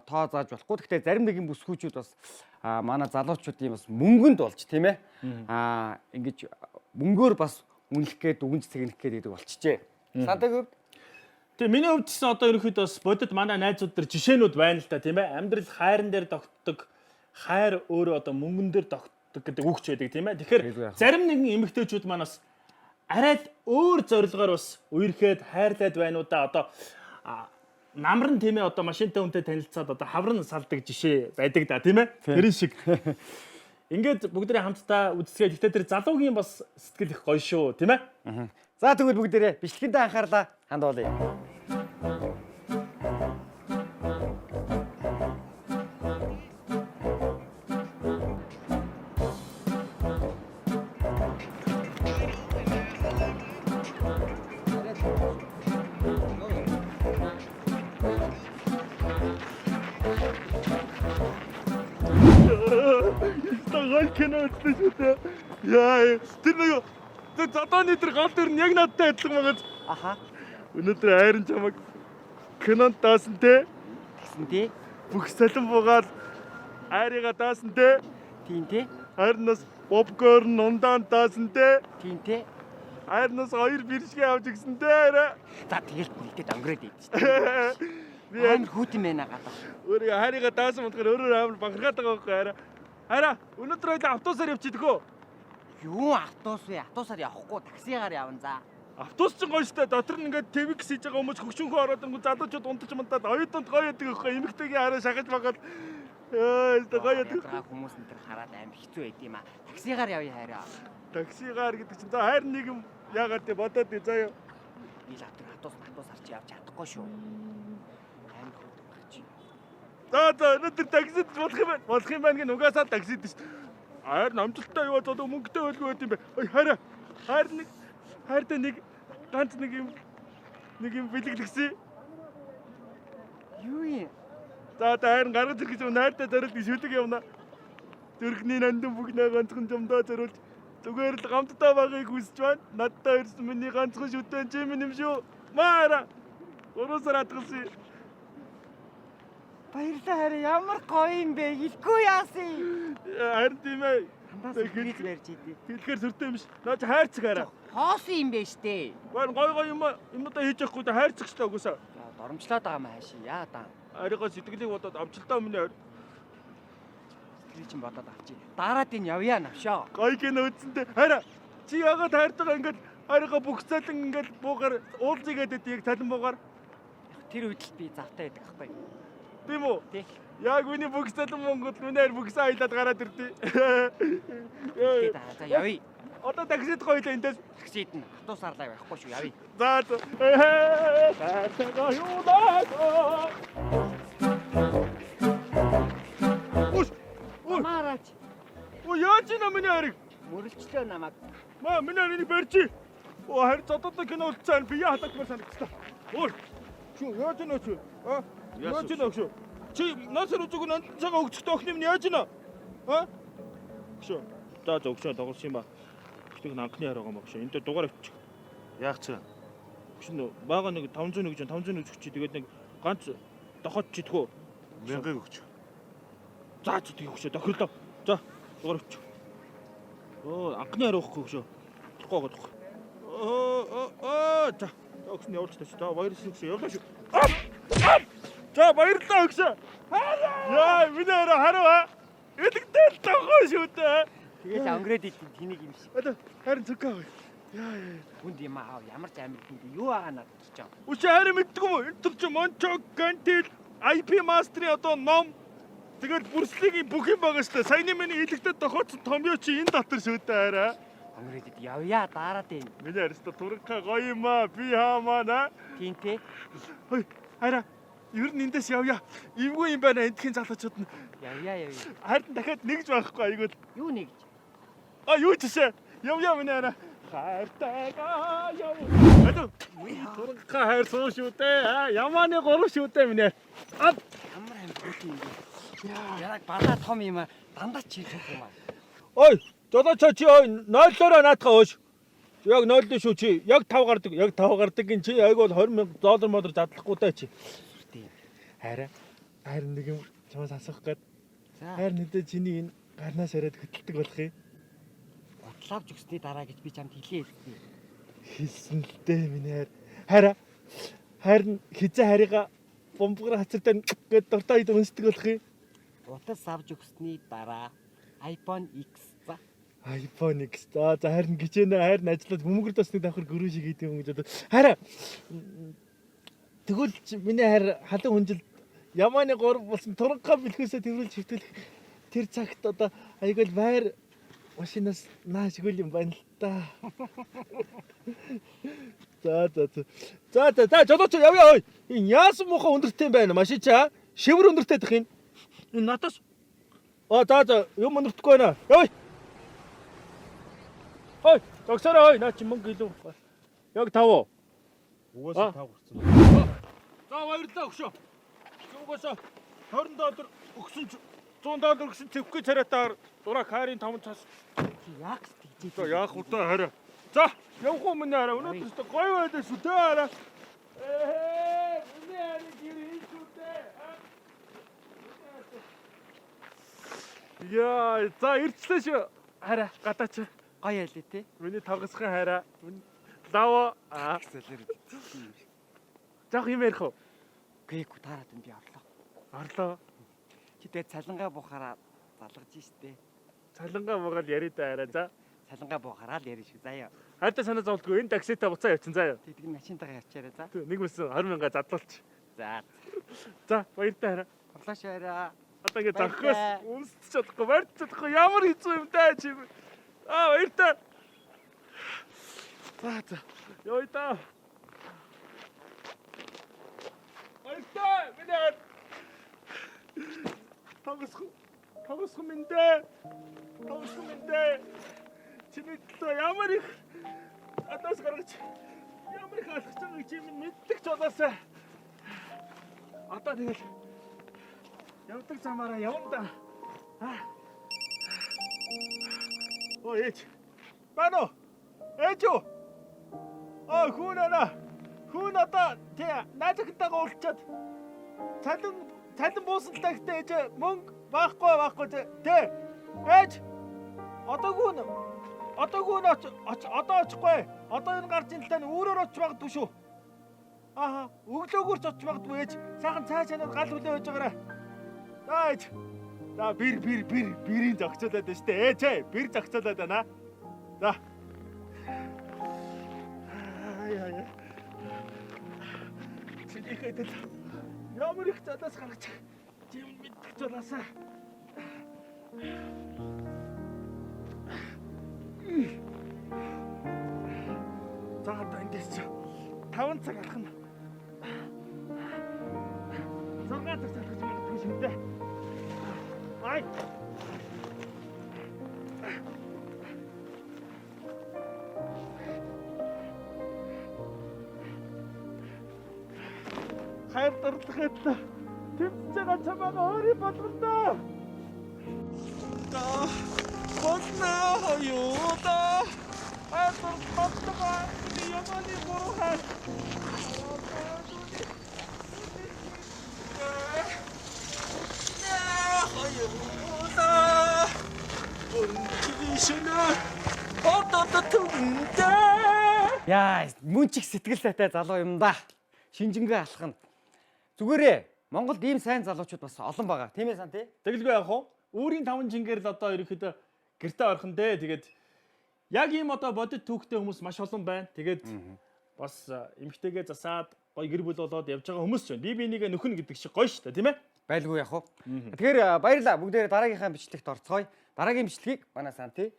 тоо зааж болохгүй. Гэхдээ зарим нэгэн бүсгүүчүүд бас манай залуучуудын бас мөнгөнд болж тийм ээ. Ингэж мөнгөөр бас үнэлэх гээд үгэнж цэгнэх гээд байдаг болчихжээ. Сантаг хувьд Тэгээ миний хувьд ч одоо ерөнхийдөө бас бодит манай найзууд нар жишээнүүд байна л та тийм ээ. Амьдрал хайран дээр тогтдог, хайр өөрөө одоо мөнгөн дээр тогтдог гэдэг үгч байдаг тийм ээ. Тэгэхээр зарим нэгэн эмэгтэйчүүд маань бас арай л өөр зорилгоор бас үерхэд хайрлаад байна уу да. Одоо намран тийм ээ одоо машинтай хүнтэй танилцаад одоо хаврын салдаг жишээ байдаг да тийм ээ. Тэрэн шиг. Ингээд бүгдээ хамтдаа үзсгээ. Гэхдээ тэр залуугийн бас сэтгэл их гоё шүү тийм ээ. за тэгвэл бүгдээрээ бичлэгэндээ анхаарлаа хандуулъя. гол кино үзсэн шүү дээ. Яа, тэр нэг зодооны тэр гол дэр нь яг надтай адилхан байгаа. Аха. Өнөөдөр айрын чамаг кинонд даасан те. Тэгсэн тий. Бүх салин буугаад айрыгаа даасан те. Тийм тий. Айрнаас попкорн ундаан даасан те. Тийм тий. Айрнаас 2 биржгээ авч гисэн те арай. За тэгэл нэгтэд өнгөрөөд ийд шүү дээ. Би Амар хүүт юм байна гадаа. өөрийгөө хайрыгаа даасан бодохоор өөрөө амар бахархаад байгаа байхгүй арай. Арай өнөөдөр хоёул автобусаар явчихдаггүй. Юу автобус вэ? Автобусаар явахгүй таксигаар явна за. Автобус ч гоё штэ дотор нь ингээд твикс хийж байгаа хүмүүс хөгшөнхөө ороод ингүү залуучууд унтаж мантаад оюутанд гоё яадаг байхгүй эмэгтэйгийн хараа шахаж багаад гоё яадаг. Хүмүүс энэ төр хараад амар хэцүү байд юм а. Таксигаар явъя хайраа. Таксигаар гэдэг чинь за хайр нэг юм яагаад те бодоод тий заяа. Би л автобус арч явж чадахгүй шүү. Амар хүүт баг чи. За өнөөдөр таксид болох юм байна гэн угаасаа таксид шүү. Хайр намжилттай яваад одоо мөнгөтэй байлгүй байт юм бэ. Ой хайр хайртай нэг ганц нэг юм бэлэглэсэн. Юу юм? За хайр гаргаж ирэх юм найртай зориулт шүлэг явна. Зүрхний нандин бүгнээ ганцхан жомдоо зориулж зүгээр л гамттай байгааг хүсэж байна. Надтай ирсэн миний ганцхан шүтэн чи минь юм шүү. Маара. Оросоор атгалсан. Баярлалаа хайраа ямар гоё юм бэ? Хэлгүй яасан. Харин тийм ээ. Хандаас хэлж барьж идэв. Хэлэхээр сүртэй юм ш. Наач хайрцаг хараа. Хоосон юм бэ штэ. Гой юмудаа хийж явахгүй да хайрцаг штэ угсаа. За доромжлоод байгаа юм хааши. Яа даа. Арайгаа сэтгэлийг бодоод амжилтаа өмнө хайр. Сэтгэлийг чинь бодоод авчи. Дараад энэ явъя навшаа. Гой кино үзсэнтэй. Хараа. Чи яагаад хайртайгаа ингээд арайгаа бүгцэлэн ингээд буугаар уулзыгээд байд яг талан буугаар. Тэр үед л би завтай байдаг аахгүй. Тийм үү? Тий. Яг үний бүгцэлэн Монгол үнээр бүгсээ аялаад гараад ирдээ. Тий да. За явъя. Одоо таксид гойлоо эндээс. Таксид нь автобусаарлаа явахгүй шүү явъя. За. Хайртайгаа юу даа. Мараач. Оо яаж ийна миний хариг? Мөрөлчлөө намайг. Маа миний харийг барьчих. Оо харин зодод кино үлдсэн бие хатагмаар санагдсан. Оо. Шү яаж ийна чи? А? Яаж ийна шү? Чи насар үзэг нь цагаа өгчтэй охин юм яаж ийна? А? Шү. За өгшөө тоглосон юм ба. Тэг анхны хараа байгаа юм багш. Энд дээр дугаар авчих. Яах чи? Шүн бага нэг 501 гэж 501 өгч чи тэгээд нэг ганц дохот чидгүү. 1000 өгч. За чи тийг өгшөө тохирлоо. За дугаар авчих. Оо анхны хараа өгөхгүй өгшөө. Тухгүй байгаа тухгүй. За өгсөн явуулж тааш. За баярлалаа өгшөө. Явлаа шүү. За баярлалаа өгшөө. Яа миний хараа. Эдэгтэй тохоо шүү дээ. Тэгэл өнгөрөөд идэв тэнийг юм шиг. Одоо харин цогоо. Яа. Хүнд юм аа ямар ч амир хүнд юу байгаа надад гэж байгаа. Үгүй харин мэддэггүй мө. Энэ төр чи Мончок Гантил IP Master-ийн одоо ном тэгэл бүрслэгийн бүх юм байгаа шүү дээ. Саяны миний хэлэгдэд тохиолдсон томьёо чи энэ дотор шүү дээ хараа. Өнгөрөөд идэв явъя дараад энэ. Миний ариста турхаа гоё юм аа. Би хаамаа на. Тийм те. Хөөе хараа. Ер нь эндээс явъя. Эвгүй юм байна эндхийн залуучууд нь. Явъя. Харин дахиад нэгж байхгүй айгуул. Юу нэгж? А юу чишээ? Явъя миний хараа. Хайртайгаа яв. Адуу. Турхаа хайр суу шүү дээ. Ямааны 3 шүү дээ миний. Ап. Ямар амир хөт юм бэ? Яг бала том юм аа. Дандаа чи хийх юм аа. Ой, жолооч чи ой 0-ороо наатахаа өөш. Яг 0 дээ шүү чи. Яг 5 гардаг. Яг 5 гардаг гин чи айгуул $20,000 модор задлахгүй даа чи. Тийм. Харин нэг юм чамаас асуух гээд. За. Харин өдөө чиний энэ гарнаас яриад хөтэлдэг болох юм. Бодлоовч өсний дараа гэж би чамд хэлээ хэлсэн. Хэлсэн л дээ миний хайр. Харин хизээ харига бомбгоор хацартай гээд дуртай ид өнсдөг болох юм. Утас авч өгсөний дараа iPhone X за. iPhone X. За харин гिचэнэ харин ажиллаад бөмбөр досныг давхар гөрөө шиг идэв юм гэж бодоод. Харин тэгвэл миний хайр халуун хүнжил Ямааны 3 болсон туранхаа бэлхүүсээ тэрүүлж хөвтөл тэр цагт одоо айгуул байр машинаас наашгүй юм байна л та. За жолооч явъя ой. Энэ яасан муухай өндөртэй юм байна машин чаа. Шивэр өндөртэй дах энэ. Энэ натас. За юм өндөртөхгүй байна. Явъя. Хой, зогсоорой ой. Наа чи мөнгө илүү. Яг 5. Угаасаа 5 хүрсэн. За баярлалаа өгшөө. Угаасаа $20 өгсөн ч $100 гэсэн цэвгүй царайтаар дураа карын 5 цас. Яг тэгж. За яах вэ хараа. За явах уу минь хараа. Өнөөдөр ч гоё байдаг шүү дээ хараа. Миний хараа гэрээ шүү дээ. Яа, за ирчлээ шүү. Хараа гадаач. Гоё ялээ те. Миний тогсхон хараа. Лава. Гэсэлэр. Жах юм ярих уу? Гээгүй таарад энэ би орлоо. Орлоо. Чи тэгээ цалингаа буухаараа залгаж штэ. Цалингаа буугаад яриа да хараа. За. Цалингаа буухаараа л ярина шүү. Заяа. Хайртай санаа зовлтгүй энэ такситаа буцаа явчихсан заяа. Тэг машинтайгаа явчаарай за. Нэг мэсэн 20,000 задлуулч. За. За баяртай хараа. Орлоо шаараа. Одоо ингэ зохиос үнсч чадахгүй барьж чадахгүй ямар хэцүү юм даа чи. Баяртай. За. Йой та. Баяртай. Минь Тогсхон минь. Чиний төлөө ямар их атаас гаргаж ямар их алхаж байгааг чи мэддэг ч болоосаа. Одоо тэгэл явдаг замаараа явна да. Оо ээж. Бано. Ээж юу? Хүн одоо тий наажигтайгаа уулзчаад цалин буусан тагтай ээж мөнгө байхгүй тий. Ээж. Одоо очихгүй. Одоо энэ гарч ин тань өөрөөр очих магадгүй шүү. Өглөөгөр ч очих магадгүй ээж. Сайхан цаашаа гал хүлээ байж байгаарай. За ээж. За бирийн зогцоолоод байна штэ. Ээж бир зогцоолоод байна. За. Чинийхэд ямар их задаас гаргаж чим мэдчих жолоосаа. За одоо эндээс 5 цаг алхана. 6 цаг залхаж магадгүй шүү дээ. Ай. хайр дурлахад тэмцэж байгаа чамаагаа өөрийн болгондоо. Болно юу да. Атор бодлого яманы бурхан. Яа, мөн чих сэтгэл сайтай залуу юм да. Шинжингээ алхна. Зүгээрээ Монголд ийм сайн залуучууд бас олон байгаа. Тийм ээ сан тий? Тэгэлгүй яах вэ? Өөрийн 5 жингээр л одоо ерөөхдөө гэртээ орхон дээ. Тэгээд яг ийм одоо бодит түүхтэй хүмүүс маш олон байна. Тэгээд бас эмгтэйгээ засаад гоё гэр бүл болоод явж байгаа хүмүүс ч байна. Би бинийгээ нөхөн гэдэг шиг гоё шүү дээ, тийм ээ? Байлгүй яах вэ? Тэгэхээр баярлалаа. Бүгдээрээ дараагийнхаа бичлэгт орцгоё. Дараагийн бичлэгийг манай сан тий?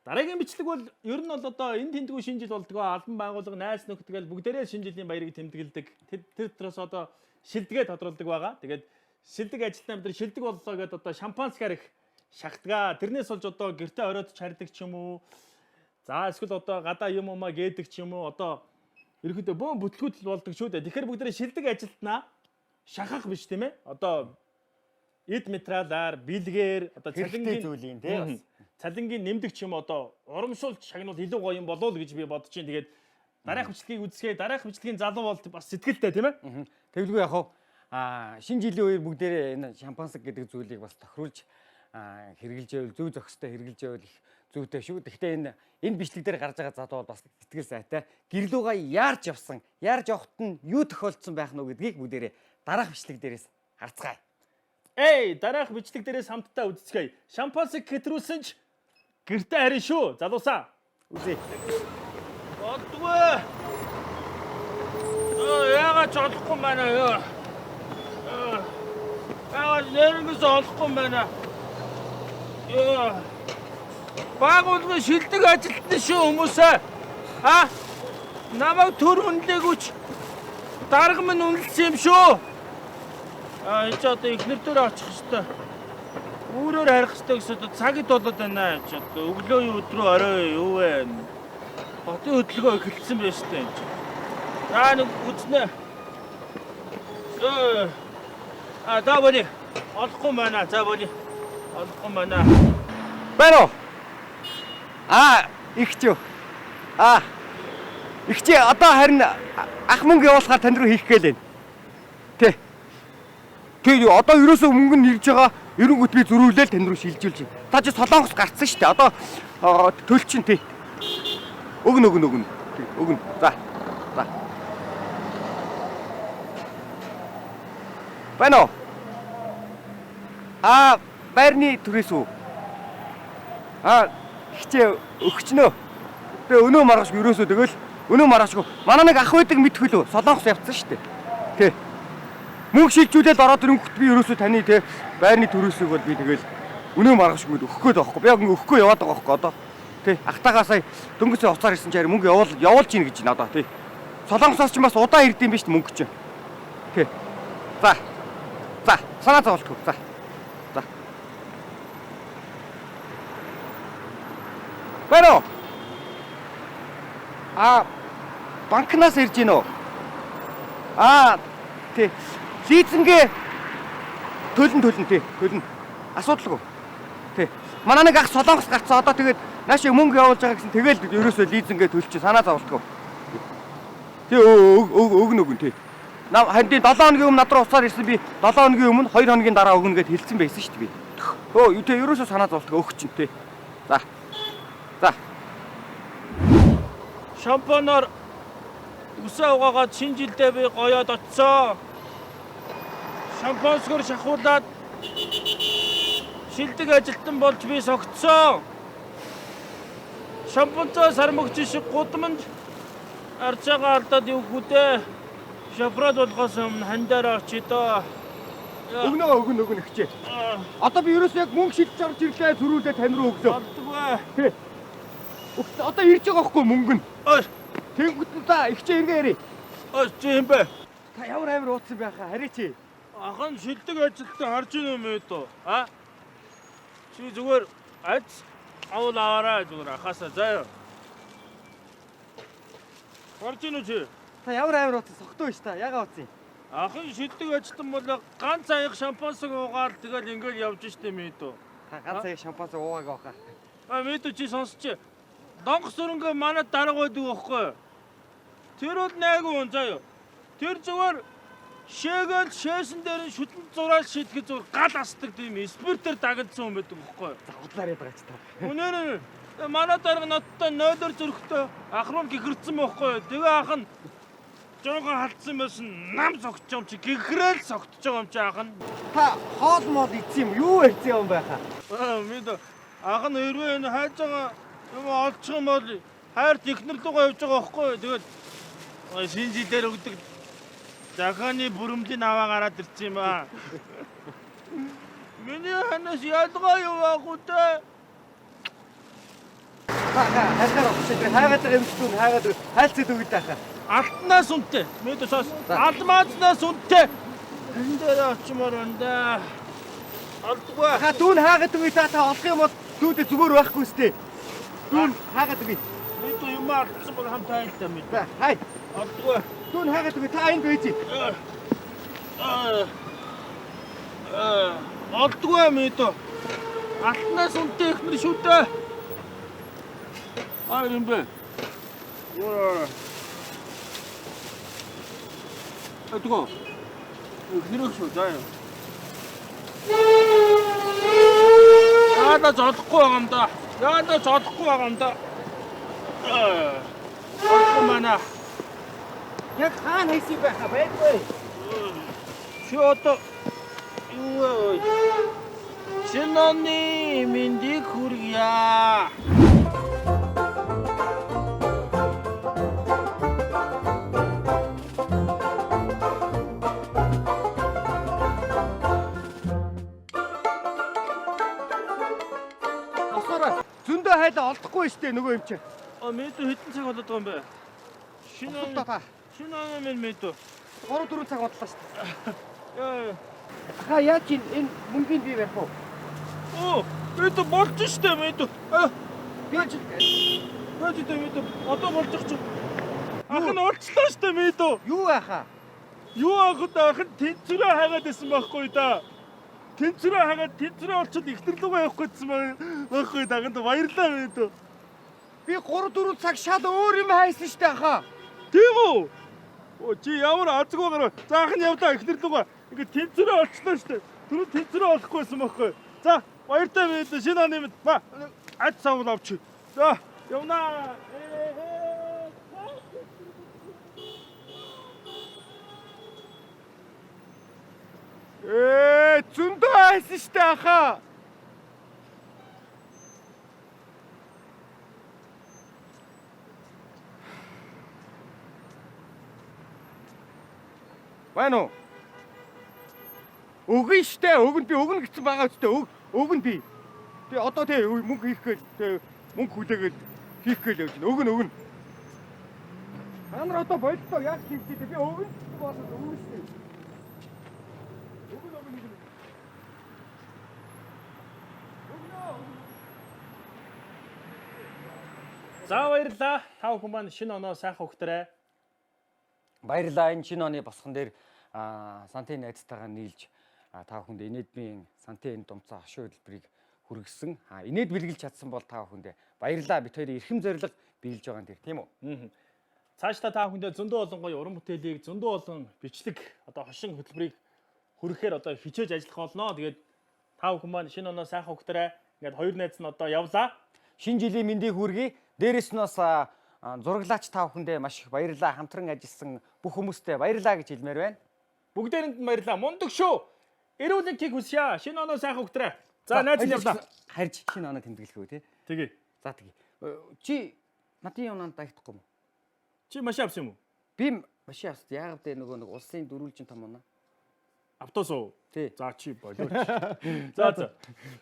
Дараагийн бичлэг бол ер нь бол одоо энэ тэмдгүү шинэ жил болдгоо албан байгууллага найз нөхдөд бүгдээрээ шинэ жилийн баярыг тэмдэглэдэг. Тэр дотроос одоо шилдэгэ тодруулдаг байгаа. Тэгээд шилдэг ажилтнаа бид нар шилдэг боллоо гэдээ одоо шампанскаар их шахтгаа. Тэрнээс болж одоо гэртээ оройд чардаг ч юм уу. За эсвэл одоо гадаа юм умаа гээдэг ч юм уу. Одоо ерөөдөө бөөн бүтлгүүд болдог шүү дээ. Тэгэхээр бүгдээрээ шилдэг ажилтнаа шахах биш тийм ээ. Одоо эд материалаар бэлгээр одоо цалингийн зүйлийн тий. Цалингийн нэмдэг ч юм одоо урамшуулж шагнуул илүү гоё юм болоо л гэж би бодож чинь. Тэгээд дараах бичлэгийг үзсгээ дараах бичлэгийн залуу бол бас сэтгэлтэй тийм ээ. Тэгэлгүй яах вэ? Шинэ жилийн үеэр бүгдээрээ энэ шампансаг гэдэг зүйлийг бас тохируулж хэрэгжилж байвал зөв зохистой хэрэгжилж байвал их зүйтэй шүү. Гэхдээ энэ бичлэг дээр гарч байгаа залуу бол бас сэтгэл сайтай. Гэрлүүгээ яарч явсан, яарч явахт нь юу тохиолдсон байх нь гэдгийг бүгдээрээ дараах бичлэг дээрээс харцгаая. Дараах бичлэг дээрээс хамтдаа үзцгээе. Шампансаг хэтрүүлсэн ч гэртээ харин шүү. Залуусаа. Үзье. Болдгоо. Яагаад ч олохгүй байна ёо. Яагаад нэрнээс олохгүй байна. Ёо. Байгуулгын шилдэг ажилтны шүү хүмүүсээ. Намайг төр үнэлээгүйч дарга минь үнэлсэн юм шүү. Энд ч одоо ихнэр дээр очих хэвээр. Өөрөөр харих хэвээр гэсэн цагт болоод байна. Ч одоо өглөөний өдрөө орой юу вэ? Хотын хөдөлгөөн эхэлсэн байж таа энэ. Нэг үзнэ. За боли. Олохгүй байна. За боли. Олдохгүй манай. Байна уу? Их ч юу. Их чи одоо харин ах мөнгө явуулахаар танд руу хийх гээл байна. Тэ. Тэгээ одоо ерөөсөө мөнгө нь ирж байгаа. Эренгүүт би зөрүүлээл танд руу шилжүүлж байна. Та ч Солонгос гарцсан шүү дээ. Одоо төлчин тий. Өгнө. Өгнө. За. Байна уу? Байрны түрээс үү? Хичээ өгчнөө. Тэгээ өнөө маргашгүй ерөөсөө тэгэл өнөө маргашгүй. Манай нэг ах байдаг мэдхүл үү? Солонгос явцсан шүү дээ. Тэ. Мөнгө шилжүүлээд ороод ирэнгүүт би ерөөсөө таны тэ байрны түрээсийг бол би тэгэл өнөө маргашгүй өгөх гээд байхгүй. Би яг өгөхгүй яваад байгаа байхгүй одоо. Тэ. Ахтагаа сая дөнгөсөө уцаар ирсэн чинь мөнгө явуулж ийн гэж байна одоо тэ. Солонгосоос ч бас удаан ирдэм биш мөнгө чинь. Тэ. За. Санаа зовлтгүй. За. Байна уу? Банкнаас ирж гинөө. Тий. Лизингээ төлн тий. Төлн. Асуудалгүй. Тий. Манай нэг ах Солонгос гарцсан. Одоо тэгээд наашаа мөнгө явуулж байгаа гэсэн тэгэл ерөөсөө лизингээ төлчих санаа зовлтгүй. Тий өгнө тий. Хандын 7 хоногийн өмнө над руу уцаар ирсэн би 7 хоногийн өмнө 2 хоногийн дараа өгнө гэд хэлсэн байсан шүү дээ би. Тий ерөөсөө санаа зовлтгүй өгч чинь тий. За. Шампанаар үсээ угаагаад шинэ жилдээ би гоёод очсон. Шампансгөр шахуулаад шилдэг ажилтан болж би согтсон. Шампанцаа сармөгч шиг гудамж арж байгаа алдаад юу хүдэ. Шафрад болгоос өмнө хандаараа очие доо. Өгнө ихчээ. Одоо би ерөөсөө яг мөнгө шилж орж ирлээ зөрүүлээ тань руу өглөө. Болдгоо. Тий. Одоо ирж байгаа байхгүй мөнгө нь. Тэнгүүт та ихчээ эргээ ярий. Чи юм бэ? Та ямар амир ууцсан байхаа харий чи. Ахан шилдэг ажилтан харж ийн юм ээ. Чи зүгээр авал аваарай зүгээр ахаасаа заяа. Харж ийн үү чи? Та ямар амир ууцсан согтоо биш та ягаа ууцсан. Ахан шилдэг ажилтан бол ганц аяг шампансыг уугаад тэгэл ингээл явж штэ мэдөө. Та ганц аяг шампанс уугааг баха. Мэдөө чи сонсч. Донх сүрэнгээ манад дарга байдаг байхгүй. Тэр бол найгуу хүн заяа. Тэр зүгээр шээгээл шээсэн дээр нь шүтэн зураад шийтгэж зүгээр гал асдаг тийм спиртээр дагагдсан хүн байдаг байхгүй. Удлаар яд байгаа ч та. Үнээр манай дарга ноттой 0-оор зөрөхтэй ах руу гихэрцсэн байхгүй. Тэгээ ах нь жоохон халтсан байсан нам согтож юм чи гихрээл согтож байгаа юм чи ах нь. Та хоол мод ицсэн юм юу ярьсан юм байхаа. Мэдээ ах нь хэрвээ энэ хайж байгаа юм олчих юм бол хайр технэр руугаа явж байгаа байхгүй. Тэгээд шинэ жилээр өгдөг захааны бүрэмдийн аваа гараад ирсэн юм аа. Миний ханаас ялгаа юу аагүй те. Хайгаар очиж хайгаад байгаа юм шүү хайгаад хайлцад өгд таахаа. Алтнаас үнэтэй. Мэдээ сос. Алмазнаас үнэтэй. Энэ дээр очимоор байна да. Алдгүй. Дүүн хайгаад өгье та олох юм бол дүүдээ зүгээр байхгүй сте. Дүүн хайгаад өгье. Мэдээ юм алдсан бол хамтаа айлтаа мэдээ. Хай. Алдгүй. Дүүн хайгаад өгье та энд байж. Алдгүй мэдээ. Алтнаас үнэтэй ихнэр шүү дээ. Юм бэ. Атго. Хэрэг шүү заяа. Яада зодохгүй байгаа юм да. Мана. Яг хаана хийсий байхаа байхгүй. Чи одоо юу вэ? Шиноны мэндийг хүргье. Зөндөө хайлаа олдохгүй штэ нөгөө юм чи. Мэдээ хэдэн цаг болоод байгаа юм бэ? Шинэ минь мэдээ. 3-4 цаг бодлоо штэ. Яа. Яа чи энэ мөнгөний бий байх уу? Мэдээ болж штэ мэдээ. Би ч мэдээ. Одоо болж байгаа чи. Ах нь уулчлаа штэ мэдээ. Юу байхаа? Юу ах нь тэнцвэрээ хайгаад байсан байхгүй да. тэнцвэрээ хагаад тэнцвэрээ олцоод ихтер рүүгээ явах гэсэн байхгүй даганд баярлаа мэдээ. Би 3 4 цаг шал өөр юм хайсан штэ ахаа. Тийм үү? Оо чи ямар азгүй гараа. Заахан явлаа ихтер рүүгээ. Ингээ тэнцвэрээ олчлоо штэ. Түрүү тэнцвэрээ олохгүйсэн байхгүй. За баяртай мэдээ шинэ оны мэд. Ад савл авч. За явнаа. Зөндөө хайсан штэ ахаа. Байна уу? Өгнө штэ, өгнө би өгнө гэсэн байгаа штэ. Өгнө би. Тэ одоо тэ мөнгө хийх гээл тэ мөнгө хүлээгээл хийх гээл явж байна. Өгнө. Та нар одоо болтоо яаж хийх вэ? Би өгнө гэсэн болоод өгнө штэ. За баярлаа. Та бүхэн маань шинэ оноо сайхан өгтөрэй. Баярлалаа. Энэ шинэ оны босхон дээр сантын найзтайгаа нийлж та бүхэнд инээдмийн сантын думцаа хошуу хөтөлбөрийг хүргэсэн. Инээд бэлгэлж чадсан бол та бүхэндээ баярлалаа. Бид хоёрын эрхэм зориг биелж байгаа юм тэр тийм үү? Цаашдаа та бүхэндээ зөндөө олон гоё уран бүтээлийг зөндөө олон бичлэг одоо хошин хөтөлбөрийг хүргэхээр одоо хичээж ажиллах болно. Тэгээд та бүхэн маань шинэ оноо сайхан өгтөрэй. Ингээд хоёр найз нь одоо явлаа. Шинэ жилийн мэндийг хүргэе. Дээрээс нь бас зураглаач та бүхэндээ маш их баярлалаа. Хамтран ажилласан бүх хүмүүстээ баярлалаа гэж хэлмээр байна. Бүгдээрэнд нь баярлалаа. Мундаг шүү. Эрүүл мэндийг хүсье. Шинэ оноо сайхан өгтөрэй. За найз нь явлаа. Харж шинэ оноо тэмдэглэх үү те. Тэгээ. За тэгээ. Чи надын оноонд дайтахгүй юм уу? Чи машин авсан юм уу? Би машин авсан. Яагаад те нөгөө нэг улсын дөрвөлжин том оноо. Автобус. Тий. За чи болооч. За.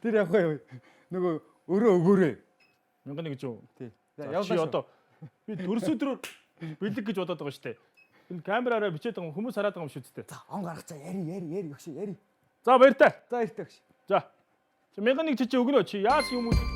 Тэр явах юм. Нөгөө өрөө өгөөрэй. 1100. Тий. Чи одоо би төрс өдрөөр бэлэг гэж бодоод байгаа шүү дээ. Энэ камераараа бичээд байгаа хүмүүс хараад байгаа юм шүү дээ. За он гаргацаа яри өгш яри. За баяртай. За эртээ өгш. За. Чи 1001 чичээ өгнө чи яас юм уу?